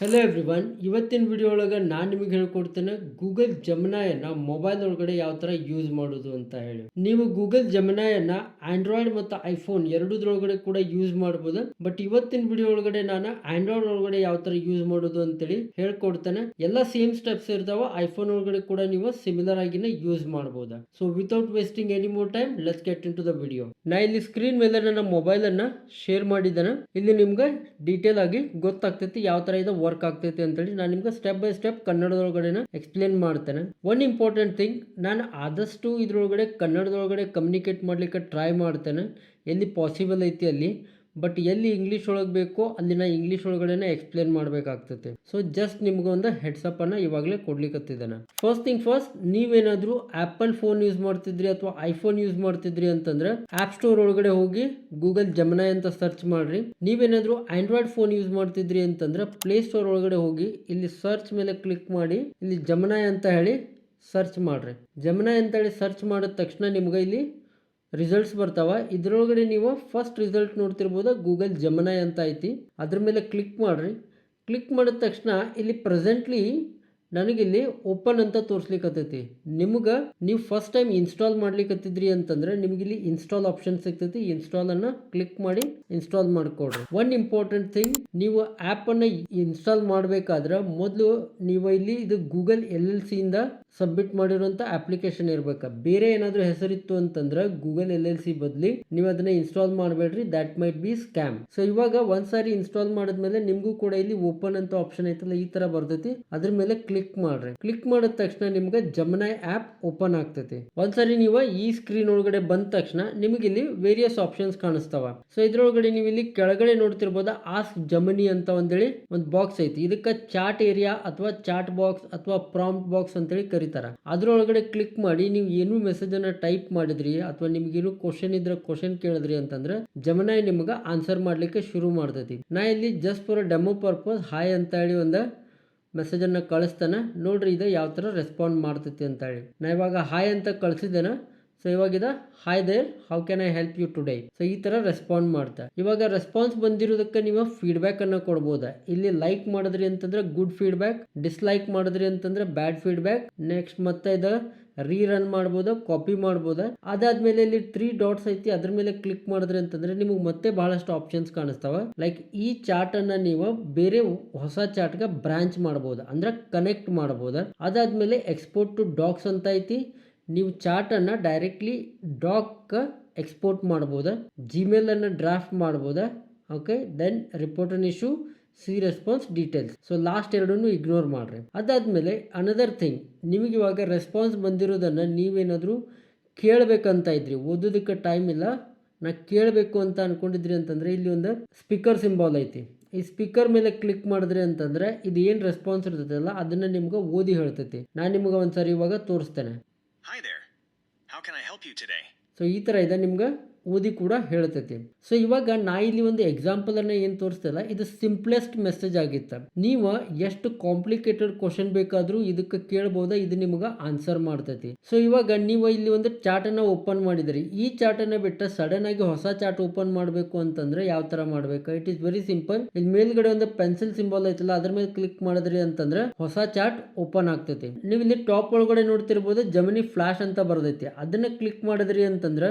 Hello everyone, ಇವತ್ತಿನ video ಒಳಗೆ ನಾನು ನಿಮಗೆ ಹೇಳ್ಕೊಡ್ತೇನೆ ಗೂಗಲ್ ಜಮನಾಯನ್ನ ಮೊಬೈಲ್ ಒಳಗಡೆ ಯಾವ ಥರ ಯೂಸ್ ಮಾಡೋದು ಅಂತ ಹೇಳಿ. ನೀವು ಗೂಗಲ್ ಜಮನಾಯನ್ನ ಆಂಡ್ರಾಯ್ಡ್ ಮತ್ತು ಐಫೋನ್ ಎರಡೂದ್ರೊಳಗಡೆ ಕೂಡ ಯೂಸ್ ಮಾಡ್ಬೋದು. ಬಟ್ ಇವತ್ತಿನ ವಿಡಿಯೋ ಒಳಗಡೆ ನಾನು ಆಂಡ್ರಾಯ್ಡ್ ಒಳಗಡೆ ಯಾವ ಥರ ಯೂಸ್ ಮಾಡೋದು ಅಂತೇಳಿ ಹೇಳ್ಕೊಡ್ತೇನೆ. ಎಲ್ಲ ಸೇಮ್ ಸ್ಟೆಪ್ಸ್ ಇರ್ತಾವ. ಐಫೋನ್ ಒಳಗಡೆ ಕೂಡ ನೀವು ಸಿಮಿಲರ್ ಆಗಿನ ಯೂಸ್ ಮಾಡ್ಬೋದು. So without wasting any more time, let's get into the video. ನಾ ಇಲ್ಲಿ ಸ್ಕ್ರೀನ್ ಮೇಲೆ ನನ್ನ ಮೊಬೈಲ್ ಅನ್ನ ಶೇರ್ ಮಾಡಿದ್ದೇನೆ. ಇಲ್ಲಿ ನಿಮ್ಗೆ ಡೀಟೇಲ್ ಆಗಿ ಗೊತ್ತಾಗ್ತೈತಿ ಯಾವ ತರ ಇದು ವರ್ಕ್ ಆಗ್ತೈತಿ ಅಂತೇಳಿ. ನಾನು ನಿಮ್ಗೆ ಸ್ಟೆಪ್ ಬೈ ಸ್ಟೆಪ್ ಕನ್ನಡದೊಳಗಡೆ ಎಕ್ಸ್ಪ್ಲೇನ್ ಮಾಡ್ತೇನೆ. ಒನ್ ಇಂಪಾರ್ಟೆಂಟ್ ಥಿಂಗ್, ನಾನು ಆದಷ್ಟು ಇದ್ರೊಳಗಡೆ ಕನ್ನಡದೊಳಗಡೆ ಕಮ್ಯುನಿಕೇಟ್ ಮಾಡ್ಲಿಕ್ಕೆ ಟ್ರೈ ಮಾಡ್ತೇನೆ ಎಲ್ಲಿ ಪಾಸಿಬಲ್ ಐತಿ ಅಲ್ಲಿ. ಬಟ್ ಎಲ್ಲಿ ಇಂಗ್ಲೀಷ್ ಒಳಗೆ ಬೇಕೋ ಅಲ್ಲಿ ನಾ ಇಂಗ್ಲೀಷ್ ಒಳಗಡೆ ಎಕ್ಸ್ಪ್ಲೇನ್ ಮಾಡಬೇಕಾಗ್ತೈತೆ. ಸೊ ಜಸ್ಟ್ ನಿಮ್ಗೊಂದು ಹೆಡ್ಸಪ್ ಅನ್ನ ಇವಾಗಲೇ ಕೊಡ್ಲಿಕ್ಕತ್ತಿದ್ದಾನೆ. ಫಸ್ಟ್ ಥಿಂಗ್ ಫಸ್ಟ್, ನೀವೇನಾದ್ರೂ ಆಪಲ್ ಫೋನ್ ಯೂಸ್ ಮಾಡ್ತಿದ್ರಿ ಅಥವಾ ಐಫೋನ್ ಯೂಸ್ ಮಾಡ್ತಿದ್ರಿ ಅಂತಂದ್ರೆ ಆಪ್ ಸ್ಟೋರ್ ಒಳಗಡೆ ಹೋಗಿ ಗೂಗಲ್ ಜಮನಾಯ್ ಅಂತ ಸರ್ಚ್ ಮಾಡ್ರಿ. ನೀವೇನಾದ್ರೂ ಆಂಡ್ರಾಯ್ಡ್ ಫೋನ್ ಯೂಸ್ ಮಾಡ್ತಿದ್ರಿ ಅಂತಂದ್ರೆ ಪ್ಲೇ ಸ್ಟೋರ್ ಒಳಗಡೆ ಹೋಗಿ ಇಲ್ಲಿ ಸರ್ಚ್ ಮೇಲೆ ಕ್ಲಿಕ್ ಮಾಡಿ ಇಲ್ಲಿ ಜಮನಾಯ್ ಅಂತ ಹೇಳಿ ಸರ್ಚ್ ಮಾಡ್ರಿ. ಜಮನಾಯ್ ಅಂತ ಹೇಳಿ ಸರ್ಚ್ ಮಾಡಿದ ತಕ್ಷಣ ನಿಮ್ಗೆ ಇಲ್ಲಿ ರಿಸಲ್ಟ್ಸ್ ಬರ್ತಾವ. ಇದ್ರೊಳಗಡೆ ನೀವು ಫಸ್ಟ್ ರಿಸಲ್ಟ್ ನೋಡ್ತಿರ್ಬೋದು, ಗೂಗಲ್ ಜಮನಾಯ್ ಅಂತ ಐತಿ. ಅದ್ರ ಮೇಲೆ ಕ್ಲಿಕ್ ಮಾಡ್ರಿ. ಕ್ಲಿಕ್ ಮಾಡಿದ ತಕ್ಷಣ ಇಲ್ಲಿ ಪ್ರೆಸೆಂಟ್ಲಿ ನನಗಿಲ್ಲಿ ಓಪನ್ ಅಂತ ತೋರಿಸ್ಲಿಕ್ಕತ್ತೈತಿ. ನಿಮ್ಗೆ ನೀವು ಫಸ್ಟ್ ಟೈಮ್ ಇನ್ಸ್ಟಾಲ್ ಮಾಡ್ಲಿಕ್ಕತ್ತಿದ್ರಿ ಅಂತಂದ್ರೆ ನಿಮ್ಗೆ ಇಲ್ಲಿ ಇನ್ಸ್ಟಾಲ್ ಆಪ್ಷನ್ ಸಿಗ್ತೈತಿ. ಇನ್ಸ್ಟಾಲ್ ಅನ್ನ ಕ್ಲಿಕ್ ಮಾಡಿ ಇನ್ಸ್ಟಾಲ್ ಮಾಡ್ಕೊಡ್ರಿ. ಒನ್ ಇಂಪಾರ್ಟೆಂಟ್ ಥಿಂಗ್, ನೀವು ಆಪ್ ಅನ್ನ ಇನ್ಸ್ಟಾಲ್ ಮಾಡ್ಬೇಕಾದ್ರೆ ಮೊದಲು ನೀವು ಇಲ್ಲಿ ಇದು ಗೂಗಲ್ LLC ಇಂದ ಸಬ್ಮಿಟ್ ಮಾಡಿರುವಂತ ಅಪ್ಲಿಕೇಶನ್ ಇರ್ಬೇಕು. ಬೇರೆ ಏನಾದ್ರೂ ಹೆಸರಿತ್ತು ಅಂತಂದ್ರೆ ಗೂಗಲ್ LLC ಬದ್ಲಿ ನೀವು ಅದನ್ನ ಇನ್ಸ್ಟಾಲ್ ಮಾಡಬೇಡ್ರಿ. That might be scam. So ಇವಾಗ ಒಂದ್ಸಾರಿ ಇನ್ಸ್ಟಾಲ್ ಮಾಡಿದ್ಮೇಲೆ ನಿಮ್ಗೂ ಕೂಡ ಇಲ್ಲಿ ಓಪನ್ ಅಂತ ಆಪ್ಷನ್ ಐತಲ್ಲ, ಈ ತರ ಬರ್ತೈತಿ. ಅದ್ರ ಮೇಲೆ ಕ್ಲಿಕ್ ಮಾಡ್ರಿ. ಕ್ಲಿಕ್ ಮಾಡಿದ ತಕ್ಷಣ ನಿಮ್ಗೆ ಜಮನಾಯ್ ಆಪ್ ಓಪನ್ ಆಗ್ತೈತಿ. ಒಂದ್ಸರಿ ನೀವು ಈ ಸ್ಕ್ರೀನ್ ಒಳಗಡೆ ಬಂದ ತಕ್ಷಣ ನಿಮ್ಗೆ ಇಲ್ಲಿ ವೇರಿಯಸ್ ಆಪ್ಷನ್ಸ್ ಕಾಣಿಸ್ತಾವ. ಸೊ ಇದ್ರೊಳಗಡೆ ನೀವು ಇಲ್ಲಿ ಕೆಳಗಡೆ ನೋಡ್ತಿರ್ಬೋದು ಆಸ್ಕ್ ಜಮನಿ ಅಂತ ಒಂದೇಳಿ ಒಂದು ಬಾಕ್ಸ್ ಐತಿ. ಇದಕ್ಕೆ ಚಾಟ್ ಏರಿಯಾ ಅಥವಾ ಚಾಟ್ ಬಾಕ್ಸ್ ಅಥವಾ ಪ್ರಾಂಪ್ಟ್ ಬಾಕ್ಸ್ ಅಂತೇಳಿ ಕರೀತಾರ. ಅದ್ರೊಳಗಡೆ ಕ್ಲಿಕ್ ಮಾಡಿ ನೀವು ಏನು ಮೆಸೇಜ್ ಅನ್ನ ಟೈಪ್ ಮಾಡಿದ್ರಿ ಅಥವಾ ನಿಮ್ಗೇನು ಕ್ವಶನ್ ಇದ್ರೆ ಕ್ವಶನ್ ಕೇಳಿದ್ರಿ ಅಂತಂದ್ರೆ ಜಮನಾಯ್ ನಿಮ್ಗೆ ಆನ್ಸರ್ ಮಾಡ್ಲಿಕ್ಕೆ ಶುರು ಮಾಡ್ತೈತಿ. ನಾ ಇಲ್ಲಿ just for demo purpose hi ಅಂತ ಹೇಳಿ ಒಂದು ಮೆಸೇಜ್ ಅನ್ನ ಕಳಿಸ್ತಾನೆ. ನೋಡ್ರಿ ಇದು ಯಾವ ತರ ರೆಸ್ಪಾಂಡ್ ಮಾಡ್ತೈತಿ ಅಂತ ಹೇಳಿ. ನಾ ಇವಾಗ ಹಾಯ್ ಅಂತ ಕಳಿಸಿದ್ದೇನೆ. ಸೊ ಇವಾಗ hi there, how can I help you today. So ಈ ತರ ರೆಸ್ಪಾಂಡ್ ಮಾಡ್ತಾ. ಇವಾಗ ರೆಸ್ಪಾನ್ಸ್ ಬಂದಿರೋದಕ್ಕೆ ನೀವು ಫೀಡ್ಬ್ಯಾಕ್ ಅನ್ನ ಕೊಡ್ಬೋದ. ಇಲ್ಲಿ ಲೈಕ್ ಮಾಡಿದ್ರಿ ಅಂತಂದ್ರೆ ಗುಡ್ ಫೀಡ್ಬ್ಯಾಕ್, ಡಿಸ್ಲೈಕ್ ಮಾಡಿದ್ರಿ ಅಂತಂದ್ರೆ ಬ್ಯಾಡ್ ಫೀಡ್ಬ್ಯಾಕ್. ನೆಕ್ಸ್ಟ್ ಮತ್ತೆ ಇದು ರೀರನ್ ಮಾಡ್ಬೋದು, ಕಾಪಿ ಮಾಡ್ಬೋದು. ಅದಾದ್ಮೇಲೆ ಇಲ್ಲಿ 3 ಡಾಟ್ಸ್ ಐತಿ, ಅದ್ರ ಮೇಲೆ ಕ್ಲಿಕ್ ಮಾಡಿದ್ರಿ ಅಂತಂದ್ರೆ ನಿಮಗೆ ಮತ್ತೆ ಬಹಳಷ್ಟು ಆಪ್ಷನ್ಸ್ ಕಾಣಿಸ್ತಾವ. ಲೈಕ್ ಈ ಚಾರ್ಟ್ ಅನ್ನ ನೀವು ಬೇರೆ ಹೊಸ ಚಾರ್ಟ್ ಗೆ ಬ್ರಾಂಚ್ ಮಾಡಬಹುದು, ಅಂದ್ರೆ ಕನೆಕ್ಟ್ ಮಾಡಬಹುದು. ಅದಾದ್ಮೇಲೆ ಎಕ್ಸ್ಪೋರ್ಟ್ ಟು ಡಾಕ್ಸ್ ಅಂತ ಐತಿ. ನೀವು ಚಾರ್ಟ್ ಅನ್ನ ಡೈರೆಕ್ಟ್ಲಿ ಡಾಕ್ ಎಕ್ಸ್ಪೋರ್ಟ್ ಮಾಡಬಹುದು. ಜಿಮೇಲ್ ಅನ್ನ ಡ್ರಾಫ್ಟ್ ಮಾಡಬಹುದು. Okay, then report an issue, see response details. So last ಎರಡನ್ನು ಇಗ್ನೋರ್ ಮಾಡ್ರಿ. ಅದಾದ್ಮೇಲೆ ಅನದರ್ ಥಿಂಗ್, ನಿಮಗೆ ಇವಾಗ ರೆಸ್ಪಾನ್ಸ್ ಬಂದಿರೋದನ್ನ ನೀವೇನಾದ್ರೂ ಕೇಳಬೇಕಂತ ಇದ್ರಿ, ಓದೋದಕ್ಕೆ ಟೈಮ್ ಇಲ್ಲ, ನಾ ಕೇಳಬೇಕು ಅಂತ ಅನ್ಕೊಂಡಿದ್ರಿ ಅಂತಂದ್ರೆ ಇಲ್ಲಿ ಒಂದು ಸ್ಪೀಕರ್ ಸಿಂಬಾಲ್ ಐತಿ. ಈ ಸ್ಪೀಕರ್ ಮೇಲೆ ಕ್ಲಿಕ್ ಮಾಡಿದ್ರಿ ಅಂತಂದ್ರೆ ಇದು ಏನ್ ರೆಸ್ಪಾನ್ಸ್ ಇರ್ತೈತಲ್ಲ ಅದನ್ನ ನಿಮ್ಗೆ ಓದಿ ಹೇಳ್ತೈತಿ. ನಾನು ನಿಮ್ಗೆ ಒಂದ್ಸರಿ ಇವಾಗ ತೋರಿಸ್ತೇನೆ. Hi there. How can I help you today? So ಈ ತರ ಇದೆ, ನಿಮ್ಗೆ ಓದಿ ಕೂಡ ಹೇಳ್ತೈತಿ. ಸೊ ಇವಾಗ ನಾ ಇಲ್ಲಿ ಒಂದು ಎಕ್ಸಾಂಪಲ್ ಅನ್ನ ಏನ್ ತೋರಿಸ್ತಲ್ಲ, ಇದು ಸಿಂಪ್ಲೆಸ್ಟ್ ಮೆಸೇಜ್ ಆಗಿತ್ತು. ನೀವು ಎಷ್ಟು ಕಾಂಪ್ಲಿಕೇಟೆಡ್ ಕ್ವಶನ್ ಬೇಕಾದ್ರೂ ಇದಕ್ಕೆ ಕೇಳಬಹುದಾ, ಇದು ನಿಮ್ಗೆ ಆನ್ಸರ್ ಮಾಡ್ತೈತಿ. ಸೊ ಇವಾಗ ನೀವು ಇಲ್ಲಿ ಒಂದು ಚಾರ್ಟ್ ಅನ್ನ ಓಪನ್ ಮಾಡಿದ್ರಿ. ಈ ಚಾರ್ಟ್ ಅನ್ನ ಬಿಟ್ಟು ಸಡನ್ ಆಗಿ ಹೊಸ ಚಾರ್ಟ್ ಓಪನ್ ಮಾಡಬೇಕು ಅಂತಂದ್ರೆ ಯಾವ ತರ ಮಾಡ್ಬೇಕು? It is very simple. ಇಲ್ಲಿ ಮೇಲ್ಗಡೆ ಒಂದು ಪೆನ್ಸಿಲ್ ಸಿಂಬಲ್ ಐತಲ್ಲ, ಅದ್ರ ಮೇಲೆ ಕ್ಲಿಕ್ ಮಾಡಿದ್ರಿ ಅಂತಂದ್ರೆ ಹೊಸ ಚಾರ್ಟ್ ಓಪನ್ ಆಗ್ತೈತಿ. ನೀವು ಇಲ್ಲಿ ಟಾಪ್ ಒಳಗಡೆ ನೋಡ್ತಿರ್ಬೋದು ಜಮಿನಿ ಫ್ಲಾಶ್ ಅಂತ ಬರ್ತೈತಿ. ಅದನ್ನ ಕ್ಲಿಕ್ ಮಾಡಿದ್ರಿ ಅಂತಂದ್ರೆ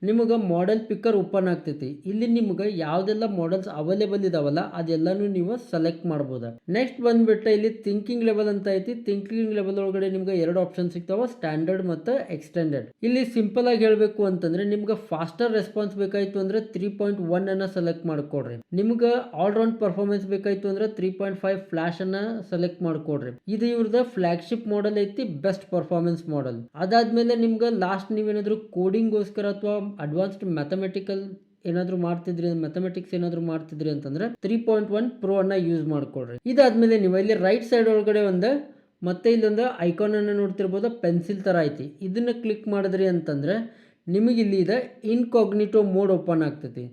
ನಿಮಗೆ ಮಾಡೆಲ್ ಪಿಕ್ಕರ್ ಓಪನ್ ಆಗ್ತೈತಿ. ಇಲ್ಲಿ ನಿಮ್ಗೆ ಯಾವ್ದೆಲ್ಲ ಮಾಡೆಲ್ಸ್ ಅವೈಲೇಬಲ್ ಇದಾವಲ್ಲ ಅದೆಲ್ಲಾನು ನೀವು ಸೆಲೆಕ್ಟ್ ಮಾಡಬಹುದು. ನೆಕ್ಸ್ಟ್ ಬಂದ್ಬಿಟ್ಟು ಇಲ್ಲಿ ಥಿಂಕಿಂಗ್ ಲೆವೆಲ್ ಅಂತ ಐತಿ. ಥಿಂಕಿಂಗ್ ಲೆವೆಲ್ ಒಳಗಡೆ ನಿಮ್ಗೆ 2 ಆಪ್ಷನ್ ಸಿಗ್ತಾವ, ಸ್ಟ್ಯಾಂಡರ್ಡ್ ಮತ್ತು ಎಕ್ಸ್ಟೆಂಡೆಡ್. ಇಲ್ಲಿ ಸಿಂಪಲ್ ಆಗಿ ಹೇಳ್ಬೇಕು ಅಂತಂದ್ರೆ ನಿಮ್ಗೆ ಫಾಸ್ಟರ್ ರೆಸ್ಪಾನ್ಸ್ ಬೇಕಾಯ್ತು ಅಂದ್ರೆ 3.1 ಅನ್ನ ಸೆಲೆಕ್ಟ್ ಮಾಡ್ಕೊಡ್ರಿ. ನಿಮ್ಗೆ ಆಲ್ ರೌಂಡ್ ಪರ್ಫಾರ್ಮೆನ್ಸ್ ಬೇಕಾಯ್ತು ಅಂದ್ರೆ 3.5 ಫ್ಲಾಶ್ ಅನ್ನ ಸೆಲೆಕ್ಟ್ ಮಾಡ್ಕೊಡ್ರಿ. ಇದು ಇವ್ರದ ಫ್ಲಾಗ್ಶಿಪ್ ಮಾಡೆಲ್ ಐತಿ, ಬೆಸ್ಟ್ ಪರ್ಫಾರ್ಮೆನ್ಸ್ ಮಾಡೆಲ್. ಅದಾದ್ಮೇಲೆ ನಿಮ್ಗೆ ಲಾಸ್ಟ್ ನೀವೇನಾದ್ರೂ ಕೋಡಿಂಗ್ ಗೋಸ್ಕರ ಅಥವಾ ಅಡ್ವಾನ್ಸ್ಡ್ ಮ್ಯಾಥಮೆಟಿಕಲ್ ಏನಾದ್ರು ಮಾಡ್ತಿದ್ರಿ, ಮ್ಯಾಥಮೆಟಿಕ್ಸ್ ಏನಾದ್ರು ಮಾಡ್ತಿದ್ರಿ ಅಂತಂದ್ರೆ 3.1 ಪ್ರೋ ಅನ್ನ ಯೂಸ್ ಮಾಡ್ಕೊಡ್ರಿ. ಇದಾದ್ಮೇಲೆ ನೀವು ಇಲ್ಲಿ ರೈಟ್ ಸೈಡ್ ಒಳಗಡೆ ಮತ್ತೆ ಇಲ್ಲೊಂದು ಐಕಾನ್ ಅನ್ನ ನೋಡ್ತಿರ್ಬೋದು, ಪೆನ್ಸಿಲ್ ತರ ಐತಿ. ಇದನ್ನ ಕ್ಲಿಕ್ ಮಾಡಿದ್ರಿ ಅಂತಂದ್ರೆ ನಿಮಗೆ ಇಲ್ಲಿ ಇದೆ ಇನ್ಕಾಗ್ನಿಟೋ ಮೋಡ್ ಓಪನ್ ಆಗ್ತೈತಿ.